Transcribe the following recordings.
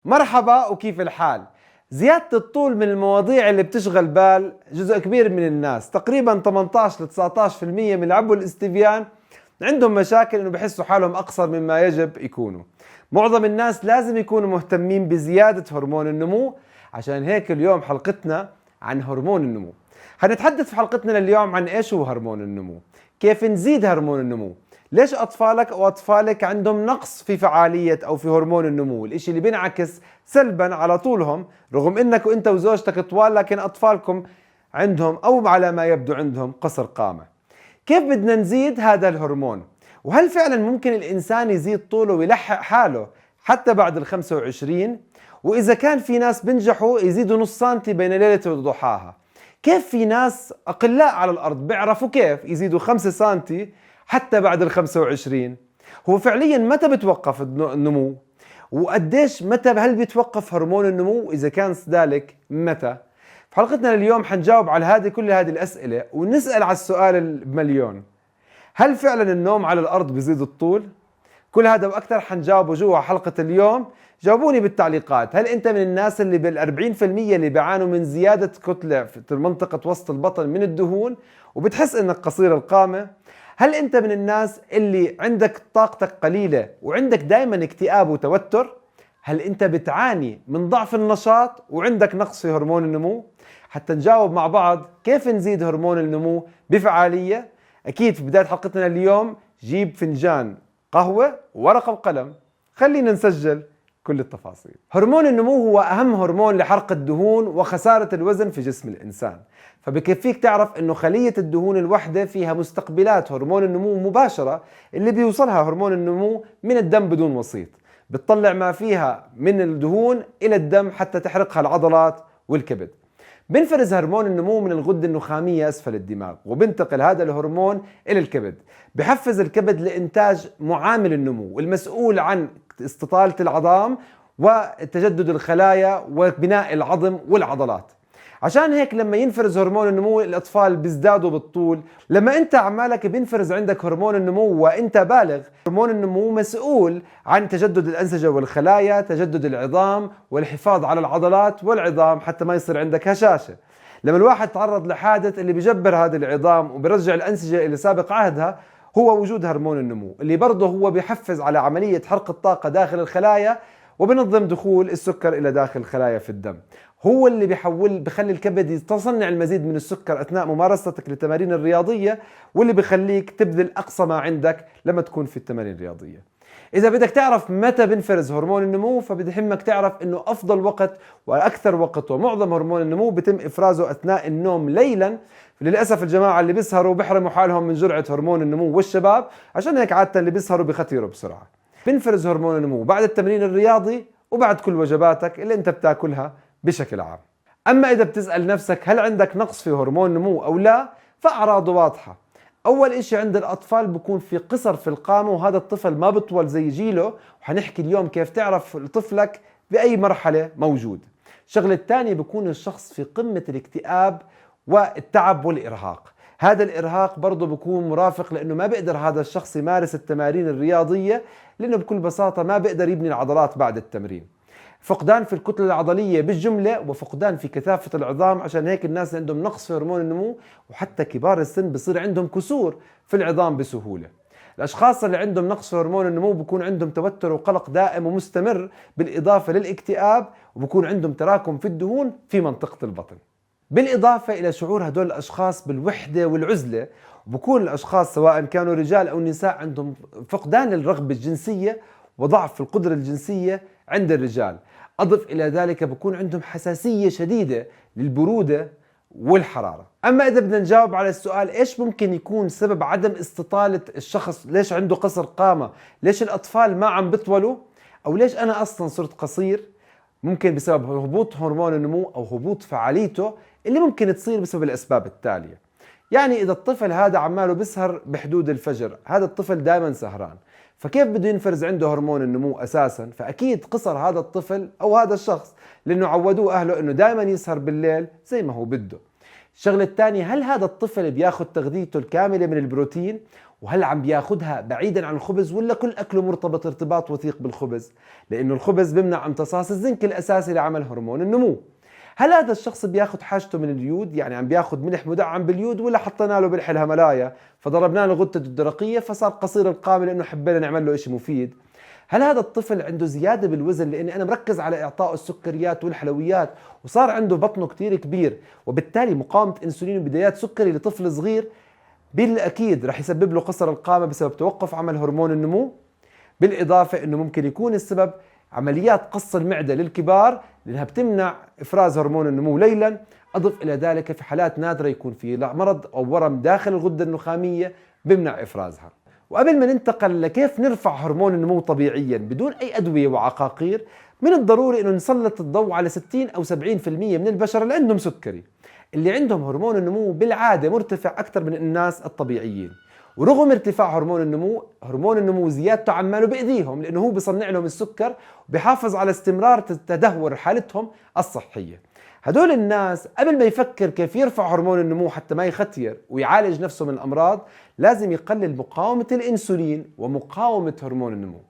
مرحبا وكيف الحال؟ زيادة الطول من المواضيع اللي بتشغل بال جزء كبير من الناس، تقريبا 18 ل 19% من العبو الاستبيان عندهم مشاكل انه بحسوا حالهم اقصر مما يجب يكونوا. معظم الناس لازم يكونوا مهتمين بزيادة هرمون النمو، عشان هيك اليوم حلقتنا عن هرمون النمو. حنتحدث في حلقتنا اليوم عن ايش هو هرمون النمو، كيف نزيد هرمون النمو، ليش أطفالك أو أطفالك عندهم نقص في فعالية أو في هرمون النمو، الإشي اللي بينعكس سلبا على طولهم، رغم إنك وإنت وزوجتك طوال لكن أطفالكم عندهم أو على ما يبدو عندهم قصر قامة. كيف بدنا نزيد هذا الهرمون؟ وهل فعلا ممكن الإنسان يزيد طوله ويلحق حاله حتى بعد ال25؟ وإذا كان في ناس بنجحوا يزيدوا نص سنتي بين ليلة وضحاها، كيف في ناس أقلاء على الأرض بيعرفوا كيف يزيدوا 5 سنتي حتى بعد ال25؟ هو فعليا متى بتوقف النمو؟ وقديش متى هل بيتوقف هرمون النمو؟ إذا كان ذلك متى؟ في حلقتنا اليوم حنجاوب على كل هذه الأسئلة، ونسأل على السؤال المليون: هل فعلا النوم على الأرض بيزيد الطول؟ كل هذا وأكثر حنجاوبه جوا حلقة اليوم. جاوبوني بالتعليقات، هل أنت من الناس اللي بال40% اللي بيعانوا من زيادة كتلة في منطقة وسط البطن من الدهون وبتحس إنك قصير القامة؟ هل أنت من الناس اللي عندك طاقتك قليلة وعندك دائما اكتئاب وتوتر؟ هل أنت بتعاني من ضعف النشاط وعندك نقص في هرمون النمو؟ حتى نجاوب مع بعض كيف نزيد هرمون النمو بفعالية. أكيد في بداية حلقتنا اليوم جيب فنجان قهوة وورقة وقلم، خلينا نسجل كل التفاصيل. هرمون النمو هو أهم هرمون لحرق الدهون وخسارة الوزن في جسم الإنسان، فبكفيك تعرف أنه خلية الدهون الوحدة فيها مستقبلات هرمون النمو مباشرة، اللي بيوصلها هرمون النمو من الدم بدون وسيط، بتطلع ما فيها من الدهون إلى الدم حتى تحرقها العضلات والكبد. بنفرز هرمون النمو من الغدة النخامية أسفل الدماغ، وبنتقل هذا الهرمون إلى الكبد، بحفز الكبد لإنتاج معامل النمو المسؤول عن استطالة العظام وتجدد الخلايا وبناء العظم والعضلات. عشان هيك لما ينفرز هرمون النمو الأطفال بيزدادوا بالطول. لما أنت عمالك بينفرز عندك هرمون النمو وأنت بالغ، هرمون النمو مسؤول عن تجدد الأنسجة والخلايا، تجدد العظام والحفاظ على العضلات والعظام حتى ما يصير عندك هشاشة. لما الواحد تعرض لحادث، اللي بيجبر هذه العظام وبيرجع الأنسجة إلى سابق عهدها هو وجود هرمون النمو، اللي برضه هو بيحفز على عملية حرق الطاقة داخل الخلايا وبنظم دخول السكر إلى داخل الخلايا في الدم. هو اللي بخلي الكبد يتصنع المزيد من السكر أثناء ممارستك للتمارين الرياضية، واللي بخليك تبذل أقصى ما عندك لما تكون في التمارين الرياضية. إذا بدك تعرف متى بنفرز هرمون النمو، فبدهمك تعرف إنه أفضل وقت وأكثر وقت ومعظم هرمون النمو بتم إفرازه أثناء النوم ليلا. للأسف الجماعة اللي بيسهروا بيحرموا حالهم من جرعة هرمون النمو، والشباب عشان هيك عادة اللي بيسهروا بيختيروا بسرعة. بنفرز هرمون النمو بعد التمرين الرياضي وبعد كل وجباتك اللي انت بتاكلها بشكل عام. أما إذا بتسأل نفسك هل عندك نقص في هرمون النمو أو لا، فأعراضه واضحة. أول إشي عند الأطفال بكون في قصر في القامة، وهذا الطفل ما بطول زي جيله، وحنحكي اليوم كيف تعرف طفلك بأي مرحلة موجود. الشغلة الثانية بكون الشخص في قمة الاكتئاب والتعب والإرهاق. هذا الإرهاق برضه بكون مرافق لأنه ما بيقدر هذا الشخص يمارس التمارين الرياضية، لأنه بكل بساطة ما بيقدر يبني العضلات بعد التمرين. فقدان في الكتلة العضلية بالجملة وفقدان في كثافة العظام، عشان هيك الناس اللي عندهم نقص في هرمون النمو وحتى كبار السن بصير عندهم كسور في العظام بسهولة. الأشخاص اللي عندهم نقص في هرمون النمو بكون عندهم توتر وقلق دائم ومستمر، بالإضافة للاكتئاب، وبكون عندهم تراكم في الدهون في منطقة البطن، بالإضافة إلى شعور هدول الأشخاص بالوحدة والعزلة. وبكون الأشخاص سواء كانوا رجال أو نساء عندهم فقدان الرغبة الجنسية وضعف القدرة الجنسية عند الرجال. أضف إلى ذلك بكون عندهم حساسية شديدة للبرودة والحرارة. أما إذا بدنا نجاوب على السؤال إيش ممكن يكون سبب عدم استطالة الشخص، ليش عنده قصر قامة، ليش الأطفال ما عم بيطولوا، أو ليش أنا أصلا صرت قصير، ممكن بسبب هبوط هرمون النمو أو هبوط فعاليته اللي ممكن تصير بسبب الأسباب التالية. يعني إذا الطفل هذا عماله بيسهر بحدود الفجر، هذا الطفل دائما سهران، فكيف بده ينفرز عنده هرمون النمو أساسا؟ فأكيد قصر هذا الطفل أو هذا الشخص، لأنه عودوه أهله أنه دائما يسهر بالليل زي ما هو بده. الشغلة الثانية، هل هذا الطفل بياخد تغذيته الكاملة من البروتين؟ وهل عم بياخدها بعيدا عن الخبز ولا كل أكله مرتبط ارتباط وثيق بالخبز؟ لأنه الخبز بيمنع امتصاص الزنك الأساسي لعمل هرمون النمو. هل هذا الشخص بياخد حاجته من اليود، يعني عم بياخد ملح مدعم باليود، ولا حطينا له ملح الهملايا فضربنا له غدته الدرقية فصار قصير القامة لأنه حبينا نعمل له إشي مفيد؟ هل هذا الطفل عنده زيادة بالوزن لأني أنا مركز على إعطائه السكريات والحلويات وصار عنده بطنه كتير كبير وبالتالي مقاومة أنسولين وبدايات سكري لطفل صغير؟ بالأكيد رح يسبب له قصر القامة بسبب توقف عمل هرمون النمو. بالإضافة أنه ممكن يكون السبب عمليات قص المعدة للكبار لأنها بتمنع إفراز هرمون النمو ليلا. أضف إلى ذلك في حالات نادرة يكون في مرض أو ورم داخل الغدة النخامية بمنع إفرازها. وقبل ما ننتقل لكيف نرفع هرمون النمو طبيعيا بدون أي أدوية وعقاقير، من الضروري أنه نسلط الضوء على 60 أو 70% من البشر اللي عندهم سكري، اللي عندهم هرمون النمو بالعادة مرتفع أكثر من الناس الطبيعيين. ورغم ارتفاع هرمون النمو زيادته عماله بأذيهم لأنه هو بيصنع لهم السكر وبيحافظ على استمرار تدهور حالتهم الصحية. هدول الناس قبل ما يفكر كيف يرفع هرمون النمو حتى ما يختير ويعالج نفسه من الأمراض لازم يقلل مقاومة الإنسولين ومقاومة هرمون النمو.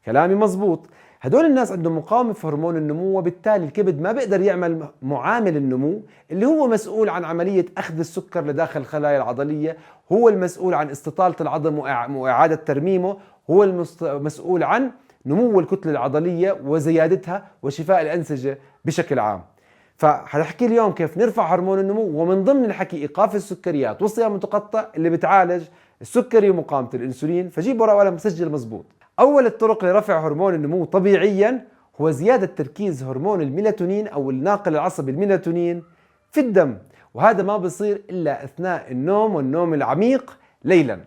كلامي مزبوط، هدول الناس عندهم مقاومة في هرمون النمو وبالتالي الكبد ما بيقدر يعمل معامل النمو اللي هو مسؤول عن عملية أخذ السكر لداخل الخلايا العضلية، هو المسؤول عن استطالة العظم وإعادة ترميمه، هو المسؤول عن نمو الكتلة العضلية وزيادتها وشفاء الأنسجة بشكل عام. فحنحكي اليوم كيف نرفع هرمون النمو، ومن ضمن الحكي إيقاف السكريات والصيام المتقطع اللي بتعالج السكري ومقاومة الأنسولين. فجيب ورقة وقلم سجل مزبوط. أول الطرق لرفع هرمون النمو طبيعيا هو زيادة تركيز هرمون الميلاتونين أو الناقل العصبي الميلاتونين في الدم، وهذا ما بصير إلا أثناء النوم والنوم العميق ليلا.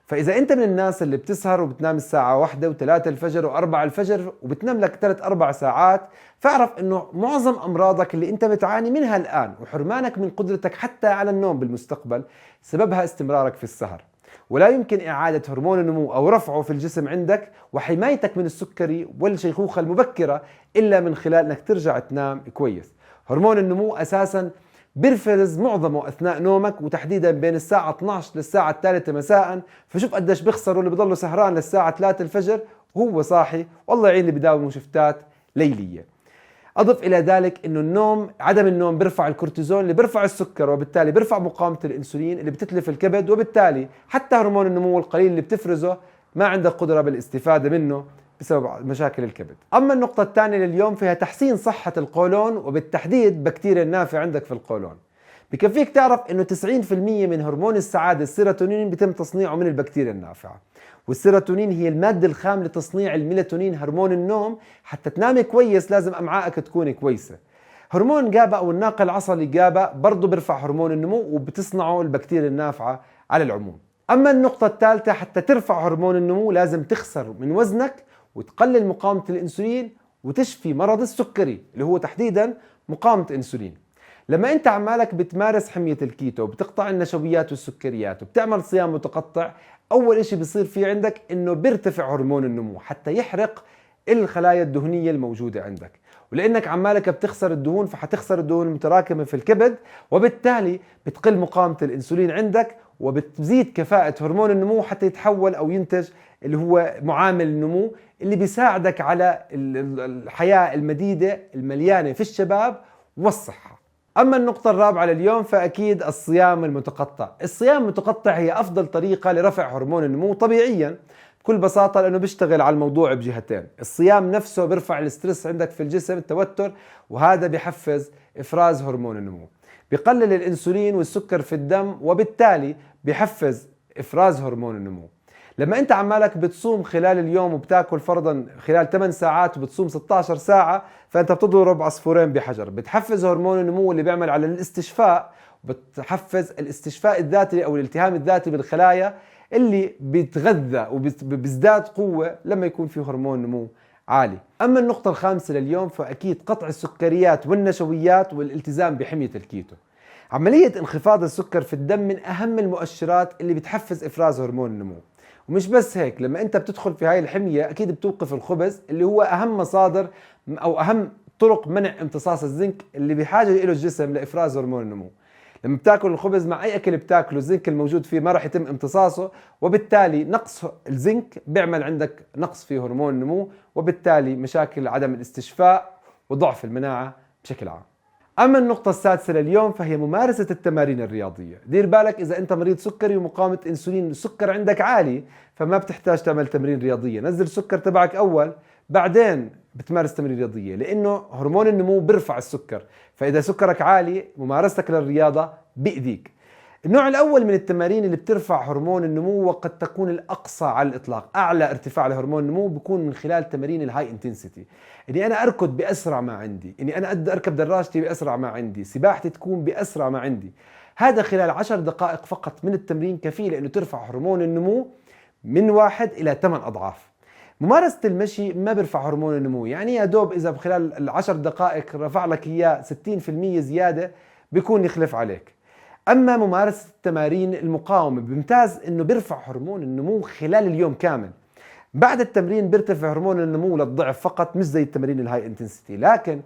فإذا أنت من الناس اللي بتسهر وبتنام الساعة 1 و3 الفجر و4 الفجر وبتنام لك 3-4 ساعات، فاعرف أنه معظم أمراضك اللي أنت بتعاني منها الآن وحرمانك من قدرتك حتى على النوم بالمستقبل سببها استمرارك في السهر. ولا يمكن إعادة هرمون النمو أو رفعه في الجسم عندك وحمايتك من السكري والشيخوخة المبكرة إلا من خلال أنك ترجع تنام كويس. هرمون النمو أساساً بيرفرز معظمه أثناء نومك وتحديداً بين الساعة 12 للساعة 3 مساءً، فشوف قديش بيخسروا اللي بيضلوا سهران للساعة 3 الفجر وهو صاحي، والله يعين اللي بداوموا شفتات ليلية. أضف إلى ذلك إنه عدم النوم بيرفع الكورتيزون اللي بيرفع السكر وبالتالي بيرفع مقاومة الأنسولين اللي بتتلف الكبد، وبالتالي حتى هرمون النمو القليل اللي بتفرزه ما عندك قدرة بالاستفادة منه بسبب مشاكل الكبد. أما النقطة الثانية لليوم فيها تحسين صحة القولون وبالتحديد بكتيريا النافعة عندك في القولون. بكفيك تعرف إنه 90% من هرمون السعادة السيروتونين بيتم تصنيعه من البكتيريا النافعة، والسيروتونين هي المادة الخام لتصنيع الميلاتونين هرمون النوم. حتى تنام كويس لازم أمعائك تكون كويسة. هرمون جابا أو الناقل العصبي جابا برضو بيرفع هرمون النمو وبتصنعه البكتيريا النافعة على العموم. أما النقطة الثالثة، حتى ترفع هرمون النمو لازم تخسر من وزنك وتقلل مقاومة الأنسولين وتشفي مرض السكري اللي هو تحديدا مقاومة الأنسولين. لما انت عمالك بتمارس حمية الكيتو وبتقطع النشويات والسكريات وبتعمل صيام متقطع، اول اشي بيصير فيه عندك انه بيرتفع هرمون النمو حتى يحرق الخلايا الدهنية الموجودة عندك، ولانك عمالك بتخسر الدهون فحتخسر الدهون المتراكمة في الكبد، وبالتالي بتقل مقاومة الانسولين عندك وبتزيد كفاءة هرمون النمو حتى يتحول او ينتج اللي هو معامل النمو اللي بيساعدك على الحياة المديدة المليانة في الشباب والصحة. أما النقطة الرابعة لليوم فأكيد الصيام المتقطع. الصيام المتقطع هي أفضل طريقة لرفع هرمون النمو طبيعيا بكل بساطة، لأنه بيشتغل على الموضوع بجهتين. الصيام نفسه بيرفع الاسترس عندك في الجسم، التوتر، وهذا بيحفز إفراز هرمون النمو، بيقلل الأنسولين والسكر في الدم وبالتالي بيحفز إفراز هرمون النمو. لما انت عمالك بتصوم خلال اليوم وبتاكل فرضا خلال 8 ساعات وبتصوم 16 ساعة، فانت بتضرب عصفورين بحجر، بتحفز هرمون النمو اللي بيعمل على الاستشفاء، بتحفز الاستشفاء الذاتي او الالتهام الذاتي بالخلايا اللي بيتغذى وبيزداد قوة لما يكون في هرمون نمو عالي. اما النقطة الخامسة لليوم فاكيد قطع السكريات والنشويات والالتزام بحمية الكيتو. عملية انخفاض السكر في الدم من اهم المؤشرات اللي بتحفز افراز هرمون النمو. ومش بس هيك، لما انت بتدخل في هاي الحمية اكيد بتوقف الخبز اللي هو اهم مصادر او اهم طرق منع امتصاص الزنك اللي بحاجة له الجسم لافراز هرمون النمو. لما بتاكل الخبز مع اي اكل بتاكله الزنك الموجود فيه ما راح يتم امتصاصه، وبالتالي نقص الزنك بيعمل عندك نقص في هرمون النمو، وبالتالي مشاكل عدم الاستشفاء وضعف المناعة بشكل عام. أما النقطة السادسة لليوم فهي ممارسة التمارين الرياضية. دير بالك إذا أنت مريض سكري ومقاومة أنسولين السكر عندك عالي، فما بتحتاج تعمل تمارين رياضية، نزل السكر تبعك أول بعدين بتمارس تمارين رياضية، لأنه هرمون النمو بيرفع السكر، فإذا سكرك عالي ممارستك للرياضة بإيديك. النوع الأول من التمارين اللي بترفع هرمون النمو وقد تكون الأقصى على الإطلاق، أعلى ارتفاع لهرمون النمو بيكون من خلال تمارين الهاي انتنسيتي، إني أنا أركض بأسرع ما عندي، إني أنا أركب دراجتي بأسرع ما عندي، سباحتي تكون بأسرع ما عندي. هذا خلال 10 دقائق فقط من التمرين كفيل إنه ترفع هرمون النمو من 1 إلى 8 أضعاف. ممارسة المشي ما بيرفع هرمون النمو، يعني يا دوب إذا بخلال 10 دقائق رفع لك إياه 60% زيادة بيكون يخلف عليك. أما ممارسة التمارين المقاومة بمتاز إنه بيرفع هرمون النمو خلال اليوم كامل. بعد التمرين بيرتفع هرمون النمو للضعف فقط، مش زي التمارين الهاي انتنسيتي، لكن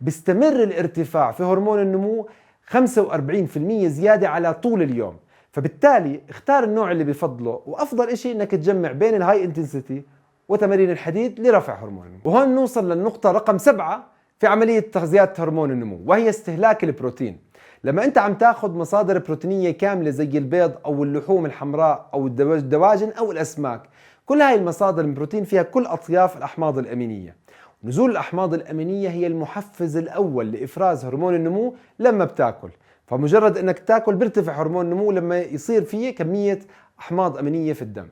بيستمر الارتفاع في هرمون النمو 45% زيادة على طول اليوم. فبالتالي اختار النوع اللي بفضله، وأفضل إشي إنك تجمع بين الهاي انتنسيتي وتمارين الحديد لرفع هرمون النمو. وهون نوصل للنقطة رقم 7 في عملية تغذية هرمون النمو، وهي استهلاك البروتين. لما انت عم تاخذ مصادر بروتينية كاملة زي البيض او اللحوم الحمراء او الدواجن او الاسماك، كل هاي المصادر من البروتين فيها كل اطياف الاحماض الامينية. نزول الاحماض الامينية هي المحفز الاول لافراز هرمون النمو لما بتاكل، فمجرد انك تاكل بيرتفع هرمون النمو لما يصير فيه كمية احماض امينية في الدم.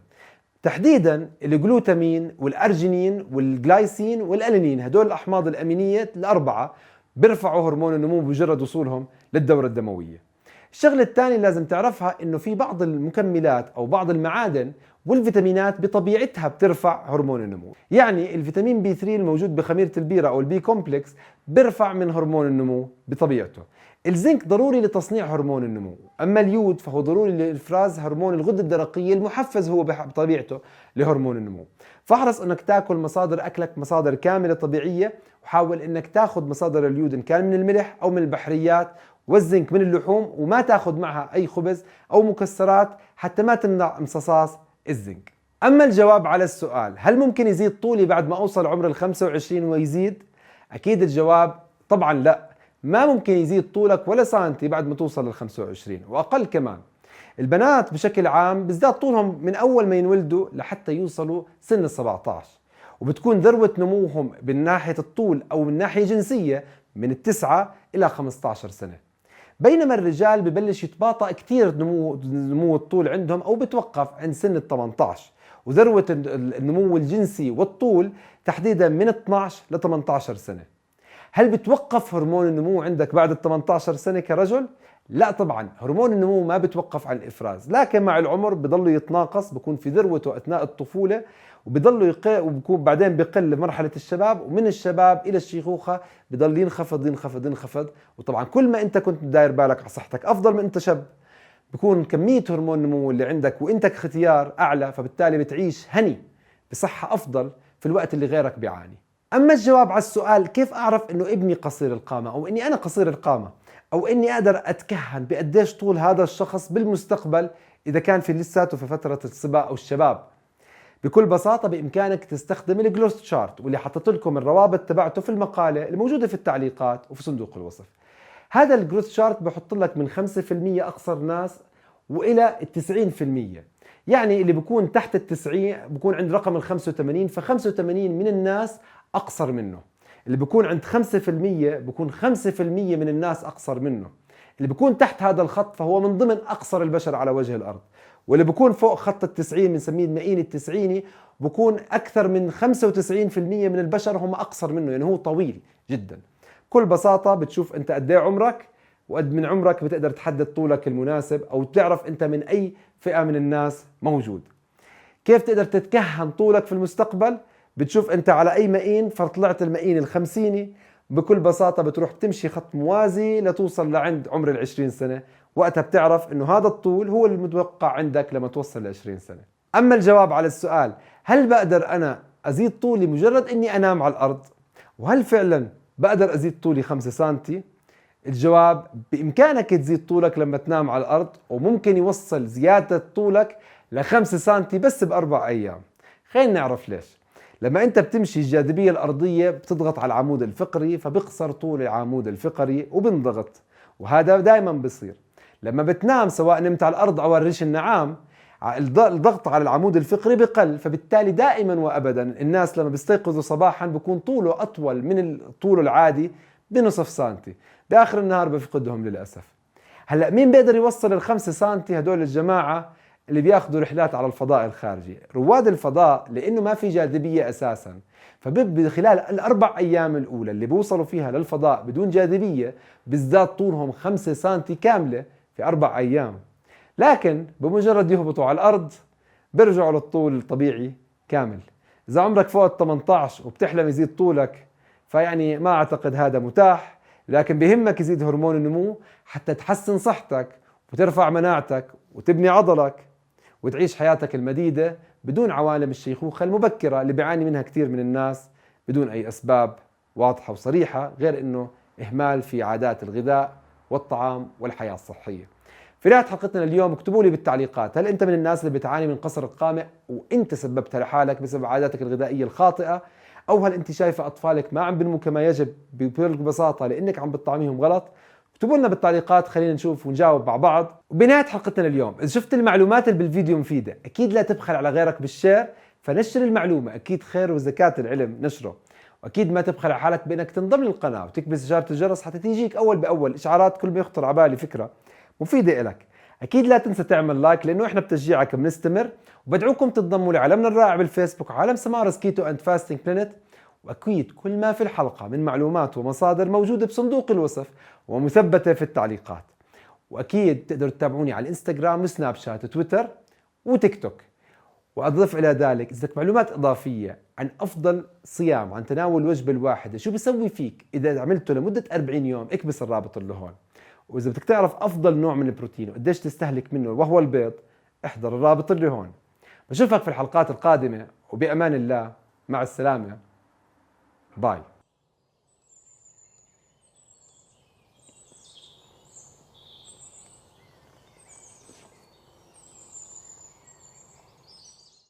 تحديدا الجلوتامين والارجينين والجلايسين والالينين، هدول الاحماض الامينية الاربعة بيرفعوا هرمون النمو بمجرد وصولهم للدورة الدموية. الشغلة الثانية لازم تعرفها انه في بعض المكملات او بعض المعادن والفيتامينات بطبيعتها بترفع هرمون النمو. يعني الفيتامين بي 3 الموجود بخميرة البيرة او البي كومبلكس بيرفع من هرمون النمو بطبيعته. الزنك ضروري لتصنيع هرمون النمو، اما اليود فهو ضروري لافراز هرمون الغدة الدرقية المحفز هو بطبيعته لهرمون النمو. فاحرص انك تاكل مصادر اكلك مصادر كاملة طبيعية، وحاول انك تاخذ مصادر اليود ان كان من الملح او من البحريات، والزنك من اللحوم، وما تاخذ معها اي خبز او مكسرات حتى ما تمنع امتصاص الزنك. اما الجواب على السؤال هل ممكن يزيد طولي بعد ما اوصل عمر ال 25 ويزيد؟ اكيد الجواب طبعا لا، ما ممكن يزيد طولك ولا سنتي بعد ما توصل لل 25 واقل كمان. البنات بشكل عام بيزداد طولهم من اول ما ينولدوا لحتى يوصلوا سن ال 17، وبتكون ذروة نموهم من ناحية الطول أو من ناحية جنسية من 9 إلى 15 سنة. بينما الرجال ببلش يتباطأ كتير نمو الطول عندهم أو بتوقف عند سن ال 18، وذروة النمو الجنسي والطول تحديدا من 12 ل 18 سنة. هل بتوقف هرمون النمو عندك بعد ال 18 سنة كرجل؟ لا طبعا، هرمون النمو ما بتوقف عن الإفراز، لكن مع العمر بضل يتناقص، بكون في ذروته أثناء الطفولة وبضل وبكون بعدين بقل بمرحلة الشباب، ومن الشباب إلى الشيخوخة بضل ينخفض ينخفض ينخفض. وطبعا كل ما أنت كنت داير بالك على صحتك أفضل من أنت شاب، بكون كمية هرمون النمو اللي عندك وأنت كختيار أعلى، فبالتالي بتعيش هني بصحة أفضل في الوقت اللي غيرك بيعاني. أما الجواب على السؤال كيف أعرف إنه ابني قصير القامة أو إني أنا قصير القامة أو إني أقدر أتكهن بقديش طول هذا الشخص بالمستقبل إذا كان في لساته في فترة الصبا أو الشباب، بكل بساطة بإمكانك تستخدم الجروث شارت، واللي حطيت لكم الروابط تبعته في المقالة الموجودة في التعليقات وفي صندوق الوصف. هذا الجروث شارت بحط لك من 5% أقصر ناس وإلى 90%، يعني اللي بيكون تحت 90 بيكون عند رقم 85، ف85 من الناس أقصر منه. اللي بيكون عند 5% بيكون 5% من الناس أقصر منه. اللي بيكون تحت هذا الخط فهو من ضمن أقصر البشر على وجه الأرض. واللي بيكون فوق خط 90 بنسميه المئين التسعيني بيكون أكثر من 95% من البشر هم أقصر منه، يعني هو طويل جدا. بكل بساطة بتشوف أنت قد ايه عمرك، وقد من عمرك بتقدر تحدد طولك المناسب، أو تعرف أنت من أي فئة من الناس موجود. كيف تقدر تتكهن طولك في المستقبل؟ بتشوف أنت على أي مئين، فطلعت المئين الخمسيني، بكل بساطة بتروح بتمشي خط موازي لتوصل لعند عمر 20 سنة، وقتها بتعرف انه هذا الطول هو المتوقع عندك لما توصل ل 20 سنة. اما الجواب على السؤال هل بقدر انا ازيد طولي مجرد اني انام على الارض؟ وهل فعلا بقدر ازيد طولي 5 سنتي؟ الجواب: بإمكانك تزيد طولك لما تنام على الأرض، وممكن يوصل زيادة طولك ل5 سنتي بس ب4 أيام. خلينا نعرف ليش. لما أنت بتمشي الجاذبية الأرضية بتضغط على العمود الفقري، فبيقصر طول العمود الفقري وبنضغط، وهذا دائما بصير. لما بتنام سواء نمت على الأرض أو على الريش النعام، الضغط على العمود الفقري بقل، فبالتالي دائما وأبدا الناس لما بيستيقظوا صباحا بيكون طوله أطول من الطول العادي بنصف سنتي، بآخر النهار بفقدهم للأسف. هلأ مين بيقدر يوصل ال5 سنتي؟ هدول الجماعة اللي بياخذوا رحلات على الفضاء الخارجي. رواد الفضاء لأنه ما في جاذبية أساسا، فبخلال ال4 أيام الأولى اللي بيوصلوا فيها للفضاء بدون جاذبية بيزداد طولهم 5 سنتي كاملة في 4 أيام. لكن بمجرد يهبطوا على الأرض بيرجعوا للطول الطبيعي كامل. إذا عمرك فوق 18 وبتحلم يزيد طولك، فيعني ما أعتقد هذا متاح، لكن بهمك يزيد هرمون النمو حتى تحسن صحتك وترفع مناعتك وتبني عضلك وتعيش حياتك المديدة بدون عوالم الشيخوخة المبكرة اللي بيعاني منها كثير من الناس بدون أي أسباب واضحة وصريحة غير إنه إهمال في عادات الغذاء والطعام والحياة الصحية. في نهاية حلقتنا اليوم اكتبوا لي بالتعليقات: هل أنت من الناس اللي بتعاني من قصر القامة وأنت سببتها لحالك بسبب عاداتك الغذائية الخاطئة؟ أو هل أنت شايفة أطفالك ما عم بينموا كما يجب بكل بساطة لأنك عم بتطعميهم غلط؟ اكتبوا لنا بالتعليقات، خلينا نشوف ونجاوب مع بعض. وبنهاية حلقتنا اليوم، إذا شفت المعلومات اللي بالفيديو مفيدة أكيد لا تبخل على غيرك بالشير، فنشر المعلومة، أكيد خير وزكاة العلم نشره. وأكيد ما تبخل على حالك بأنك تنضم للقناة وتكبس إشارة الجرس حتى تيجيك أول بأول إشعارات كل ما يخطر على بالي فكرة مفيدة إلك. أكيد لا تنسى تعمل لايك لأنه إحنا بتشجيعك بنستمر، وبدعوكم تنضموا لعالمنا الرائع بالفيسبوك وعالم سمارس كيتو أند فاستنج بلانت. وأكيد كل ما في الحلقة من معلومات ومصادر موجودة بصندوق الوصف ومثبتة في التعليقات. وأكيد تقدروا تتابعوني على الإنستغرام وسناب شات وتويتر وتيك توك. وأضيف إلى ذلك إذا معلومات إضافية عن أفضل صيام، عن تناول الوجبة الواحدة، شو بيسوي فيك إذا عملته لمدة 40 يوم، اكبس الرابط اللي هون. وإذا بدك تعرف أفضل نوع من البروتين وقديش تستهلك منه وهو البيض، احضر الرابط اللي هون. بشوفك في الحلقات القادمة، وبأمان الله، مع السلامة، باي.